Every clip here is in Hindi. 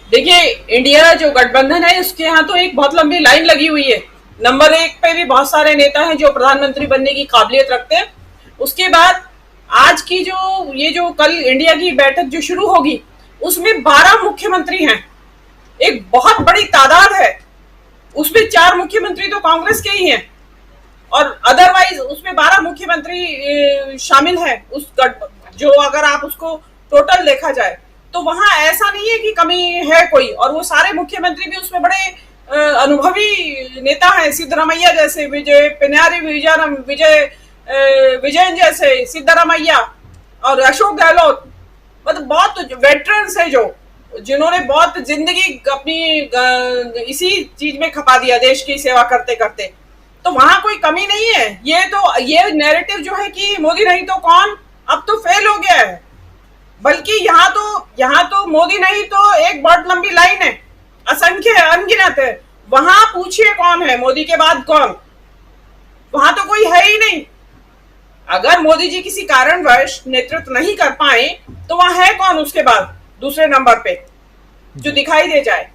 देखिए, इंडिया जो गठबंधन है उसके यहाँ तो एक बहुत लंबी लाइन लगी हुई है। नंबर एक पे भी बहुत सारे नेता हैं जो प्रधानमंत्री बनने की काबिलियत रखते हैं। उसके बाद आज की जो ये जो कल इंडिया की बैठक जो शुरू होगी उसमें 12 मुख्यमंत्री हैं। एक बहुत बड़ी तादाद है। उसमें 4 मुख्यमंत्री तो कांग्रेस के ही हैं और अदरवाइज उसमें 12 मुख्यमंत्री शामिल है उस जो अगर आप उसको टोटल देखा जाए तो वहां ऐसा नहीं है कि कमी है कोई। और वो सारे मुख्यमंत्री भी उसमें बड़े अनुभवी नेता हैं। सिद्धरामैया जैसे, विजय पिनारी विजयन जैसे सिद्धरामैया और अशोक गहलोत, मतलब बहुत वेटरन्स है जो जिन्होंने बहुत जिंदगी अपनी इसी चीज में खपा दिया देश की सेवा करते करते। तो वहां कोई कमी नहीं है। ये नैरेटिव जो है कि मोदी नहीं तो कौन, अब तो फेल हो गया है। बल्कि यहाँ तो मोदी नहीं तो एक बहुत लंबी लाइन है, असंख्य है, अनगिनत है। वहां पूछिए कौन है मोदी के बाद कौन, वहां तो कोई है ही नहीं। अगर मोदी जी किसी कारणवश नेतृत्व नहीं कर पाए तो वहां है कौन उसके बाद दूसरे नंबर पे जो दिखाई दे जाए।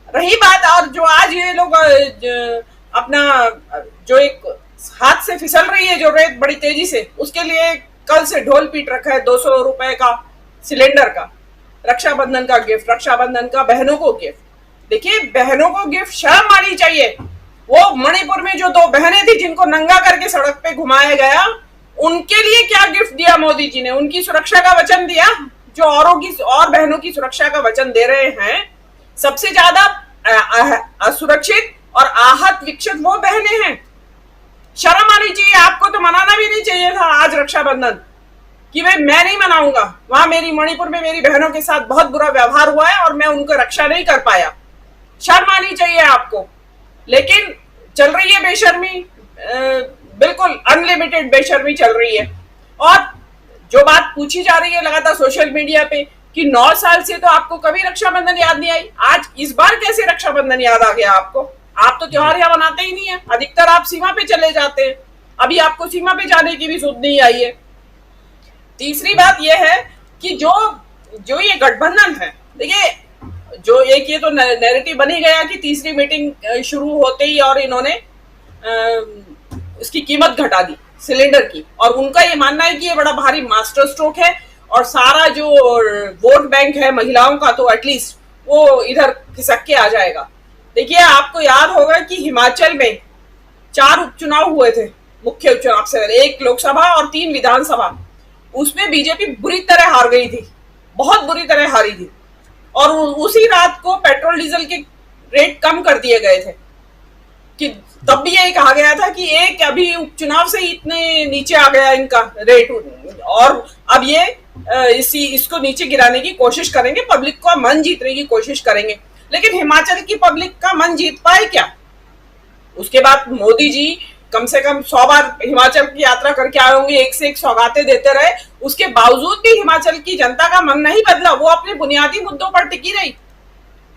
रही बात, और जो आज ये लोग अपना जो एक हाथ से फिसल रही है जो रेत बड़ी तेजी से, उसके लिए कल से ढोल पीट रखा है 200 रुपए का सिलेंडर का, रक्षाबंधन का गिफ्ट, रक्षाबंधन का बहनों को गिफ्ट। देखिए, बहनों को गिफ्ट शर्म आनी चाहिए। वो मणिपुर में जो 2 बहनें थी जिनको नंगा करके सड़क पे घुमाया गया, उनके लिए क्या गिफ्ट दिया मोदी जी ने? उनकी सुरक्षा का वचन दिया। जो औरों की और बहनों की सुरक्षा का वचन दे रहे हैं, सबसे ज्यादा असुरक्षित और आहत विक्षित वो बहनें हैं। शर्म आनी चाहिए। आपको तो मनाना भी नहीं चाहिए था आज रक्षाबंधन, कि भाई मैं नहीं मनाऊंगा, वहां मेरी मणिपुर में मेरी बहनों के साथ बहुत बुरा व्यवहार हुआ है और मैं उनको रक्षा नहीं कर पाया। शर्म आनी चाहिए आपको। लेकिन चल रही है बेशर्मी, बिल्कुल अनलिमिटेड बेशर्मी चल रही है। और जो बात पूछी जा रही है लगातार सोशल मीडिया पे कि 9 साल से तो आपको कभी रक्षाबंधन याद नहीं आई, आज इस बार कैसे रक्षाबंधन याद आ गया आपको? आप तो त्योहार यहाँ मनाते ही नहीं है, अधिकतर आप सीमा पे चले जाते हैं। अभी आपको सीमा पे जाने की भी सुध नहीं आई है। तीसरी बात यह है कि जो ये गठबंधन है, देखिए, जो एक ये तो नैरेटिव बनी गया कि तीसरी मीटिंग शुरू होते ही और इन्होंने इसकी कीमत घटा दी सिलेंडर की, और उनका ये मानना है कि ये बड़ा भारी मास्टर स्ट्रोक है और सारा जो वोट बैंक है महिलाओं का तो एटलीस्ट वो इधर खिसक के आ जाएगा। देखिए, आपको याद होगा कि हिमाचल में 4 उपचुनाव हुए थे, मुख्य उपचुनाव से 1 लोकसभा और 3 विधानसभा। उसमें बीजेपी बुरी तरह हार गई थी, बहुत बुरी तरह हारी थी। और उसी रात को पेट्रोल डीजल के रेट कम कर दिए गए थे कि तब भी यही कहा गया था कि एक अभी उपचुनाव से इतने नीचे आ गया इनका रेट, और अब ये इसको नीचे गिराने की कोशिश करेंगे, पब्लिक का मन जीतने की कोशिश करेंगे। लेकिन हिमाचल की पब्लिक का मन जीत पाए क्या? उसके बाद मोदी जी कम से कम 100 बार हिमाचल की यात्रा करके आए होंगे, एक से एक सौगातें देते रहे, उसके बावजूद भी हिमाचल की जनता का मन नहीं बदला। वो अपने बुनियादी मुद्दों पर टिकी रही।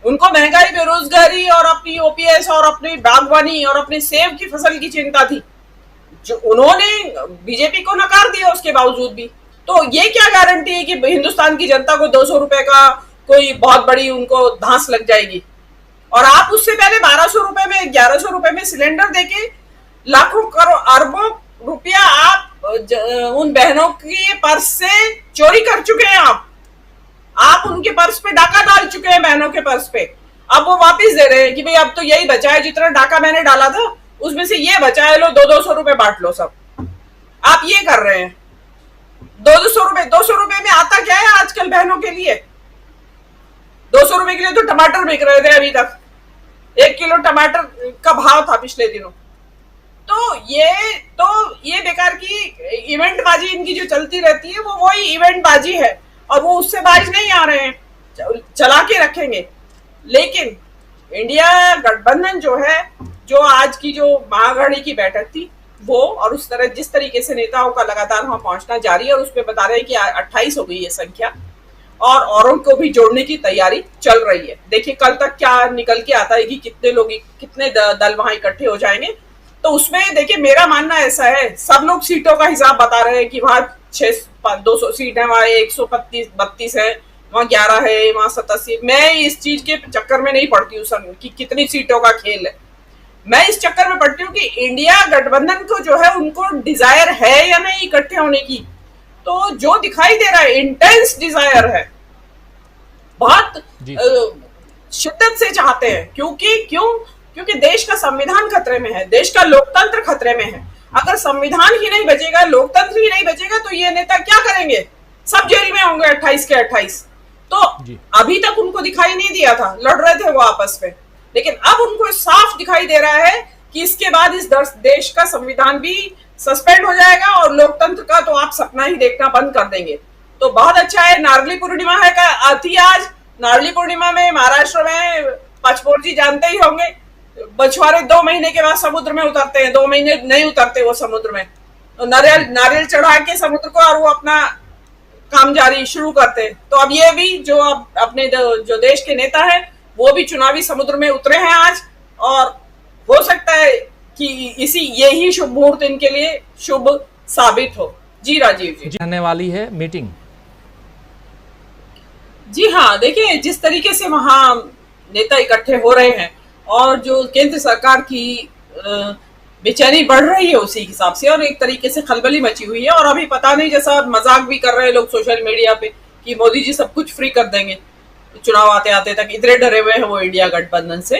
उनको महंगाई, बेरोजगारी और अपनी ओपीएस और अपनी बागवानी और अपने सेब की फसल की चिंता थी, जो उन्होंने बीजेपी को नकार दिया उसके बावजूद भी। तो ये क्या गारंटी है कि हिंदुस्तान की जनता को 200 रुपए का कोई बहुत बड़ी उनको धांस लग जाएगी? और आप उससे पहले 1200 रुपए में, 1100 रुपए में सिलेंडर देके लाखों करोड़ अरबों रुपया आप उन बहनों के पर्स से चोरी कर चुके हैं। आप उनके पर्स पे डाका डाल चुके हैं, बहनों के पर्स पे। अब वो वापस दे रहे हैं कि भाई अब तो यही बचा है, जितना डाका मैंने डाला था उसमें से ये बचा है, लो 200 रुपए बांट लो सब। आप ये कर रहे हैं। 200 रुपए में आता क्या है आजकल बहनों के लिए? 200 रुपए के लिए तो टमाटर बिक रहे थे अभी तक। 1 किलो टमाटर का भाव था पिछले दिनों। तो ये बेकार की इवेंट बाजी इनकी जो चलती रहती है, वो वही इवेंट बाजी है और वो उससे बाज नहीं आ रहे हैं, चला के रखेंगे। लेकिन इंडिया गठबंधन जो है, जो आज की जो महागढ़ी की बैठक थी वो, और उस तरह जिस तरीके से नेताओं का लगातार वहां पहुंचना जारी है, और उसमें बता रहे हैं कि 28 हो गई है संख्या और औरों को भी जोड़ने की तैयारी चल रही है। देखिए कल तक क्या निकल के आता है कि कितने लोग, कितने दल वहां इकट्ठे हो जाएंगे। तो उसमें देखिए मेरा मानना ऐसा है, सब लोग सीटों का हिसाब बता रहे हैं कि वहां 200 सीट है, वहां 132 है, वहां 11 है, वहां 87। मैं इस चीज के चक्कर में नहीं पड़ती हूँ कि कितनी सीटों का खेल है। मैं इस चक्कर में पड़ती हूँ कि इंडिया गठबंधन को जो है उनको डिजायर है या नहीं इकट्ठे होने की। तो जो दिखाई दे रहा है इंटेंस डिजायर है, बहुत शिद्दत से चाहते हैं। क्योंकि देश का संविधान खतरे में है, देश का लोकतंत्र खतरे में है। अगर संविधान ही नहीं बचेगा, लोकतंत्र ही नहीं बचेगा, तो ये नेता क्या करेंगे? सब जेल में होंगे 28 के 28। तो अभी तक उनको दिखाई नहीं दिया था, लड़ रहे थे वो आपस में, लेकिन अब उनको साफ दिखाई दे रहा है कि इसके बाद इस देश का संविधान भी सस्पेंड हो जाएगा और लोकतंत्र का तो आप सपना ही देखना बंद कर देंगे। तो बहुत अच्छा है, नारली पूर्णिमा है का आती आज। नारली पूर्णिमा में महाराष्ट्र में पचपोर जी जानते ही होंगे, मछुआरे 2 महीने के बाद समुद्र में उतरते हैं, 2 महीने नहीं उतरते वो समुद्र में, तो नारियल चढ़ा के समुद्र को और वो अपना काम जारी शुरू करते हैं। तो अब ये भी जो अपने जो देश के नेता है वो भी चुनावी समुद्र में उतरे हैं आज, और हो सकता है कि यही शुभ मुहूर्त इनके लिए शुभ साबित हो। जी राजीव जी, होने वाली है मीटिंग। जी हाँ, देखिए जिस तरीके से वहां नेता इकट्ठे हो रहे हैं और जो केंद्र सरकार की बेचैनी बढ़ रही है उसी हिसाब से, और एक तरीके से खलबली मची हुई है। और अभी पता नहीं, जैसा मजाक भी कर रहे हैं लोग सोशल मीडिया पे कि मोदी जी सब कुछ फ्री कर देंगे चुनाव आते आते तक, इतने डरे हुए हैं वो इंडिया गठबंधन से।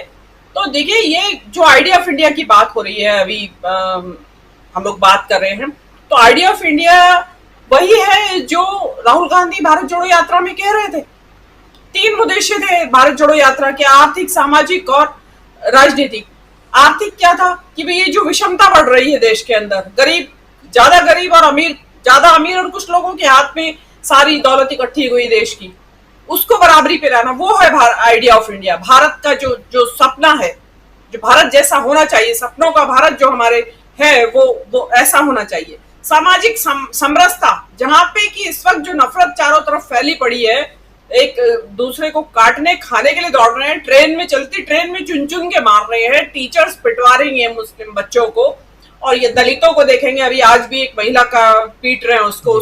तो देखिए ये जो आइडिया ऑफ इंडिया की बात हो रही है अभी हम लोग बात कर रहे हैं, तो आइडिया ऑफ इंडिया वही है जो राहुल गांधी भारत जोड़ो यात्रा में कह रहे थे। 3 उद्देश्य थे भारत जोड़ो यात्रा के, आर्थिक, सामाजिक और राजनीतिक। आर्थिक क्या था कि भाई ये जो विषमता बढ़ रही है देश के अंदर, ज्यादा गरीब और अमीर, ज्यादा अमीर और कुछ लोगों के हाथ में सारी दौलत इकट्ठी हुई देश की, उसको बराबरी पे लाना, वो है आइडिया ऑफ इंडिया। भारत का जो सपना है, जो भारत जैसा होना चाहिए, सपनों का भारत जो हमारे है वो ऐसा होना चाहिए। सामाजिक समरसता, जहां पे कि इस वक्त जो नफरत चारों तरफ फैली पड़ी है, एक दूसरे को काटने खाने के लिए दौड़ रहे हैं, ट्रेन में चलती ट्रेन में चुन चुन के मार रहे हैं, टीचर्स पिटवा रही हैं मुस्लिम बच्चों को, और ये दलितों को देखेंगे, अभी आज भी एक महिला का पीट रहे हैं उसको,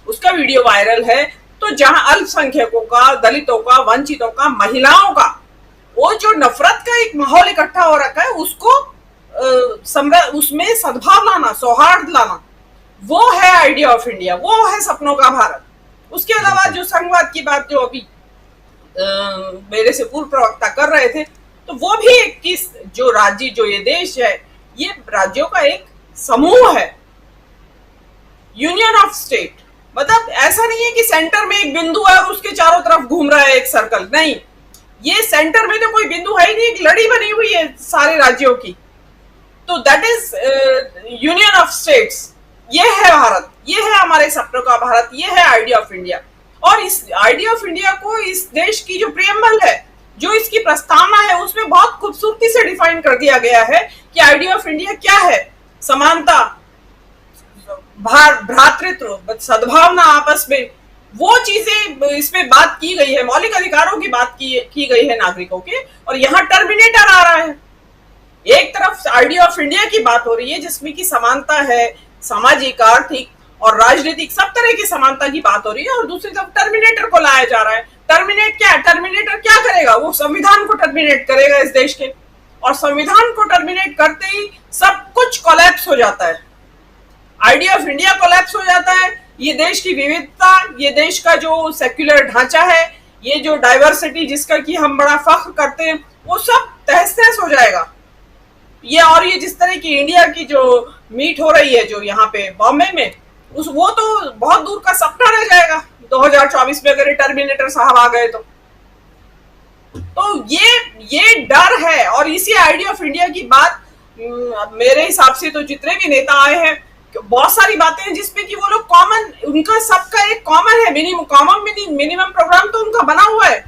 उसका वीडियो वायरल है। तो जहां अल्पसंख्यकों का, दलितों का, वंचितों का, महिलाओं का वो जो नफरत का एक माहौल इकट्ठा हो रखा है, उसको उसमें सद्भाव लाना, सौहार्द लाना, वो है आइडिया ऑफ इंडिया, वो है सपनों का भारत। उसके अलावा जो संघवाद की बात जो अभी मेरे से पूर्व प्रवक्ता कर रहे थे, तो वो भी एक जो राज्य, जो ये देश है, ये राज्यों का एक समूह है, यूनियन ऑफ स्टेट। मतलब ऐसा नहीं है कि सेंटर में एक बिंदु है और उसके चारों तरफ घूम रहा है एक सर्कल, नहीं, ये सेंटर में तो कोई बिंदु है ही नहीं, एक लड़ी बनी हुई है सारे राज्यों की। तो that is union of states. ये है भारत, ये है हमारे सपनों का भारत, ये है आइडिया ऑफ इंडिया। और इस आइडिया ऑफ इंडिया को इस देश की जो प्रियम्बल है, जो इसकी प्रस्तावना है, उसमें बहुत खूबसूरती से डिफाइन कर दिया गया है कि आइडिया ऑफ इंडिया क्या है। समानता, भ्रातृत्व, सद्भावना आपस में, वो चीजें इसमें बात की गई है, मौलिक अधिकारों की बात की गई है नागरिकों के। और यहाँ टर्मिनेटर आ रहा है। एक तरफ आइडिया ऑफ इंडिया की बात हो रही है जिसमें की समानता है, सामाजिक, आर्थिक और राजनीतिक सब तरह की समानता की बात हो रही है, और दूसरी तरफ टर्मिनेटर को लाया जा रहा है। टर्मिनेटर क्या करेगा? वो संविधान को टर्मिनेट करेगा इस देश के, और संविधान को टर्मिनेट करते ही सब कुछ कोलैप्स हो जाता है, आइडिया ऑफ इंडिया कोलैप्स हो जाता है। ये देश की विविधता, ये देश का जो सेक्युलर ढांचा है, ये जो डाइवर्सिटी जिसका कि हम बड़ा फख्र करते हैं, वो सब तहस नहस हो जाएगा। ये जिस तरह की इंडिया की जो मीट हो रही है जो यहाँ पे बॉम्बे में, वो तो बहुत दूर का सपना रह जाएगा 2024 में, अगर टर्मिनेटर साहब आ गए तो ये डर है। और इसी आइडिया ऑफ इंडिया की बात मेरे हिसाब से तो जितने भी नेता आए हैं, बहुत सारी बातें हैं जिसपे कि वो लोग कॉमन, उनका सबका एक कॉमन है, मिनिमम प्रोग्राम तो उनका बना हुआ है।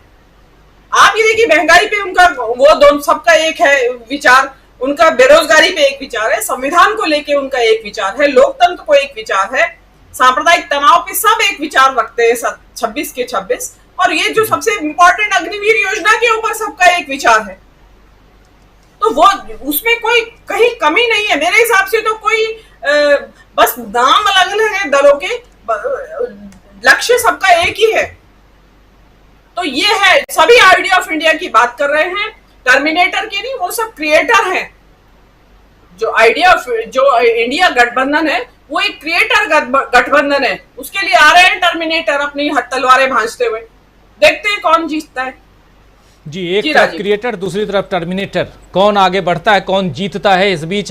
आप ये देखिए, महंगाई पे उनका वो दोनों सबका एक है विचार, उनका बेरोजगारी पे एक विचार है, संविधान को लेके उनका एक विचार है, लोकतंत्र को एक विचार है, सांप्रदायिक तनाव पे सब एक विचार रखते हैं 26 के 26, और ये जो सबसे इंपॉर्टेंट अग्निवीर योजना के ऊपर सबका एक विचार है। तो वो उसमें कोई कहीं कमी नहीं है मेरे हिसाब से। तो कोई बस नाम अलग अलग है दलों के, लक्ष्य सबका एक ही है। तो ये है, सभी आइडिया ऑफ इंडिया की बात कर रहे हैं, टर्मिनेटर की नहीं, वो सब क्रिएटर हैं। जो आइडिया ऑफ जो इंडिया गठबंधन है वो एक क्रिएटर गठबंधन है, उसके लिए आ रहे हैं टर्मिनेटर अपनी तलवारें भांजते हुए। देखते हैं कौन जीतता है। जी, एक तरफ क्रिएटर, दूसरी तरफ टर्मिनेटर, कौन आगे बढ़ता है, कौन जीतता है, इस बीच